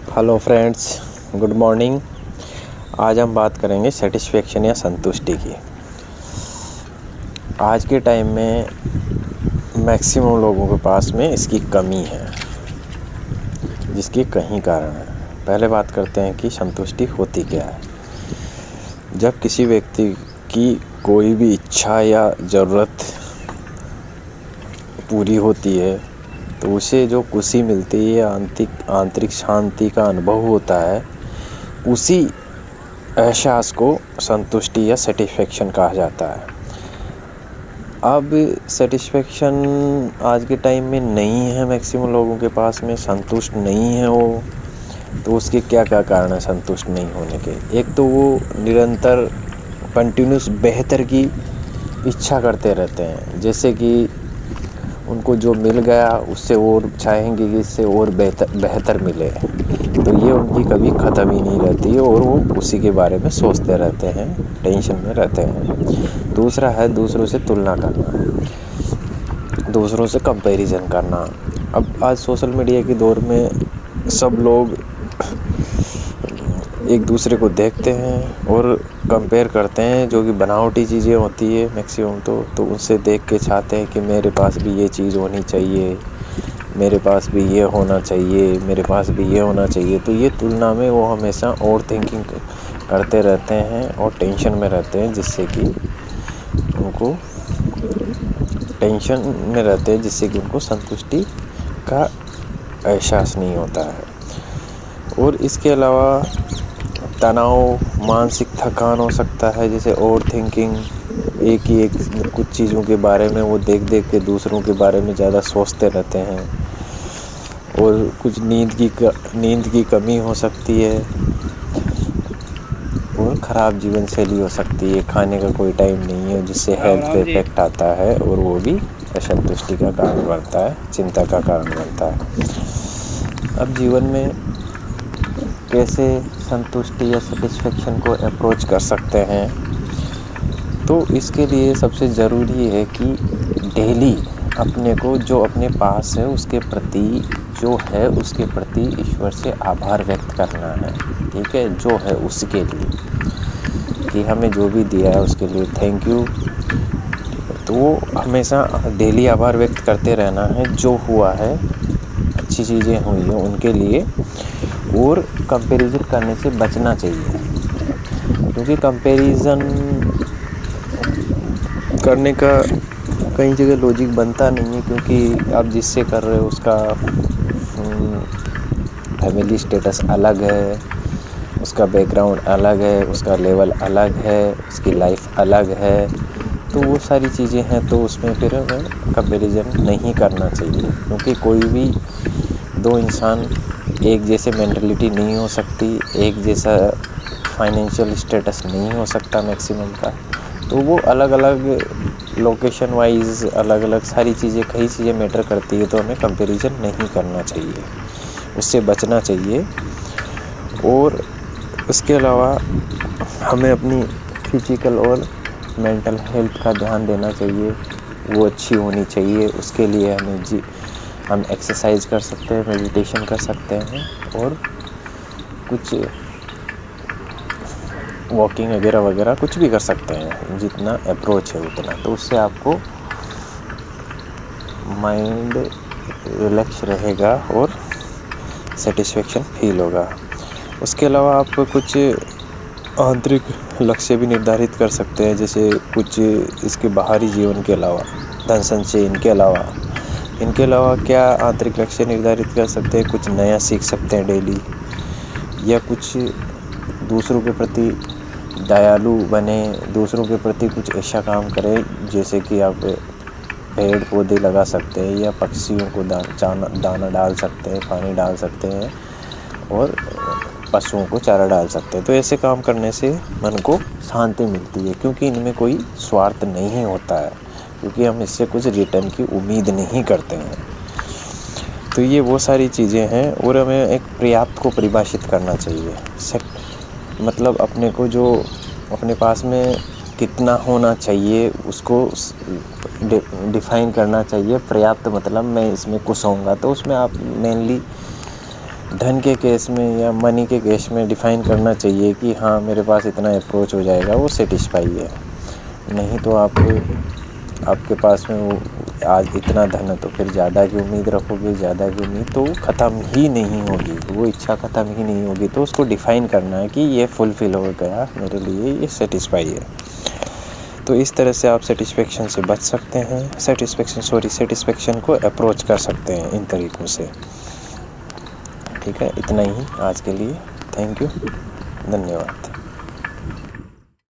Hello friends, good morning. आज हम बात करेंगे सेटिस्फेक्शन या संतुष्टि की। आज के टाइम में मैक्सिमम लोगों के पास में इसकी कमी है, जिसके कई कारण हैं। पहले बात करते हैं कि संतुष्टि होती क्या है। जब किसी व्यक्ति की कोई भी इच्छा या ज़रूरत पूरी होती है तो उसे जो खुशी मिलती है या आंतरिक शांति का अनुभव होता है, उसी एहसास को संतुष्टि या सेटिस्फेक्शन कहा जाता है। अब सेटिस्फेक्शन आज के टाइम में नहीं है, मैक्सिमम लोगों के पास में संतुष्ट नहीं है वो। तो उसके क्या क्या कारण है संतुष्ट नहीं होने के। एक तो वो निरंतर कंटिन्यूस बेहतर की इच्छा करते रहते हैं, जैसे कि उनको जो मिल गया उससे और चाहेंगे कि इससे और बेहतर मिले। तो ये उनकी कभी ख़त्म ही नहीं रहती है और वो उसी के बारे में सोचते रहते हैं, टेंशन में रहते हैं। दूसरा है दूसरों से तुलना करना, दूसरों से कंपैरिजन करना। अब आज सोशल मीडिया के दौर में सब लोग एक दूसरे को देखते हैं और कंपेयर करते हैं, जो कि बनावटी चीज़ें होती है मैक्सिमम। तो उससे देख के चाहते हैं कि मेरे पास भी ये चीज़ होनी चाहिए, मेरे पास भी ये होना चाहिए, मेरे पास भी ये होना चाहिए। तो ये तुलना में वो हमेशा ओवर थिंकिंग करते रहते हैं और टेंशन में रहते हैं, जिससे कि उनको संतुष्टि का एहसास नहीं होता है। और इसके अलावा तनाव, मानसिक थकान हो सकता है, जैसे ओवर थिंकिंग। एक कुछ चीज़ों के बारे में वो देख के दूसरों के बारे में ज़्यादा सोचते रहते हैं। और कुछ नींद की कमी हो सकती है और ख़राब जीवन शैली हो सकती है। खाने का कोई टाइम नहीं है, जिससे हेल्थ पे इफेक्ट आता है और वो भी असंतुष्टि का कारण बनता है, चिंता का कारण बनता है। अब जीवन में कैसे संतुष्टि या सेटिस्फेक्शन को अप्रोच कर सकते हैं, तो इसके लिए सबसे ज़रूरी है कि डेली अपने को जो अपने पास है उसके प्रति ईश्वर से आभार व्यक्त करना है। ठीक है, जो है उसके लिए, कि हमें जो भी दिया है उसके लिए थैंक यू। तो वो हमेशा डेली आभार व्यक्त करते रहना है। जो हुआ है, अच्छी चीज़ें हुई हैं उनके लिए। और कंपैरिजन करने से बचना चाहिए, क्योंकि कंपैरिजन करने का कई जगह लॉजिक बनता नहीं है, क्योंकि आप जिससे कर रहे हो उसका फैमिली स्टेटस अलग है, उसका बैकग्राउंड अलग है, उसका लेवल अलग है, उसकी लाइफ अलग है। तो वो सारी चीज़ें हैं, तो उसमें फिर हमें कंपैरिजन नहीं करना चाहिए, क्योंकि कोई भी दो इंसान एक जैसे मेंटलिटी नहीं हो सकती, एक जैसा फाइनेंशियल स्टेटस नहीं हो सकता मैक्सिमम का। तो वो अलग अलग लोकेशन वाइज अलग अलग सारी चीज़ें, कई चीज़ें मैटर करती है। तो हमें कंपैरिजन नहीं करना चाहिए, उससे बचना चाहिए। और उसके अलावा हमें अपनी फिजिकल और मेंटल हेल्थ का ध्यान देना चाहिए, वो अच्छी होनी चाहिए। उसके लिए हम एक्सरसाइज कर सकते हैं, मेडिटेशन कर सकते हैं और कुछ वॉकिंग वगैरह कुछ भी कर सकते हैं, जितना अप्रोच है उतना। तो उससे आपको माइंड रिलैक्स रहेगा और सेटिस्फेक्शन फील होगा। उसके अलावा आप कुछ आंतरिक लक्ष्य भी निर्धारित कर सकते हैं, जैसे कुछ इसके बाहरी जीवन के अलावा, धन संचय, इनके अलावा क्या आंतरिक लक्ष्य निर्धारित कर सकते हैं। कुछ नया सीख सकते हैं डेली, या कुछ दूसरों के प्रति दयालु बने, दूसरों के प्रति कुछ ऐसा काम करें, जैसे कि आप पेड़ पौधे लगा सकते हैं, या पक्षियों को दाना डाल सकते हैं, पानी डाल सकते हैं, और पशुओं को चारा डाल सकते हैं। तो ऐसे काम करने से मन को शांति मिलती है, क्योंकि इनमें कोई स्वार्थ नहीं होता है, क्योंकि हम इससे कुछ रिटर्न की उम्मीद नहीं करते हैं। तो ये वो सारी चीज़ें हैं। और हमें एक पर्याप्त को परिभाषित करना चाहिए। मतलब अपने को जो अपने पास में कितना होना चाहिए उसको डिफाइन करना चाहिए। पर्याप्त मतलब मैं इसमें खुश होऊंगा, तो उसमें आप मेनली धन के केस में या मनी के केस में डिफ़ाइन करना चाहिए कि हाँ मेरे पास इतना अप्रोच हो जाएगा, वो सेटिस्फाई है। नहीं तो आपके पास में वो आज इतना धन है तो फिर ज़्यादा की उम्मीद रखोगे, ज़्यादा की उम्मीद तो ख़त्म ही नहीं होगी, वो इच्छा ख़त्म ही नहीं होगी। तो उसको डिफ़ाइन करना है कि ये फुलफ़िल हो गया मेरे लिए, ये सेटिस्फाई है। तो इस तरह से आप सेटिस्फेक्शन से बच सकते हैं, सेटिस्फेक्शन को अप्रोच कर सकते हैं इन तरीक़ों से। ठीक है, इतना ही आज के लिए। थैंक यू, धन्यवाद।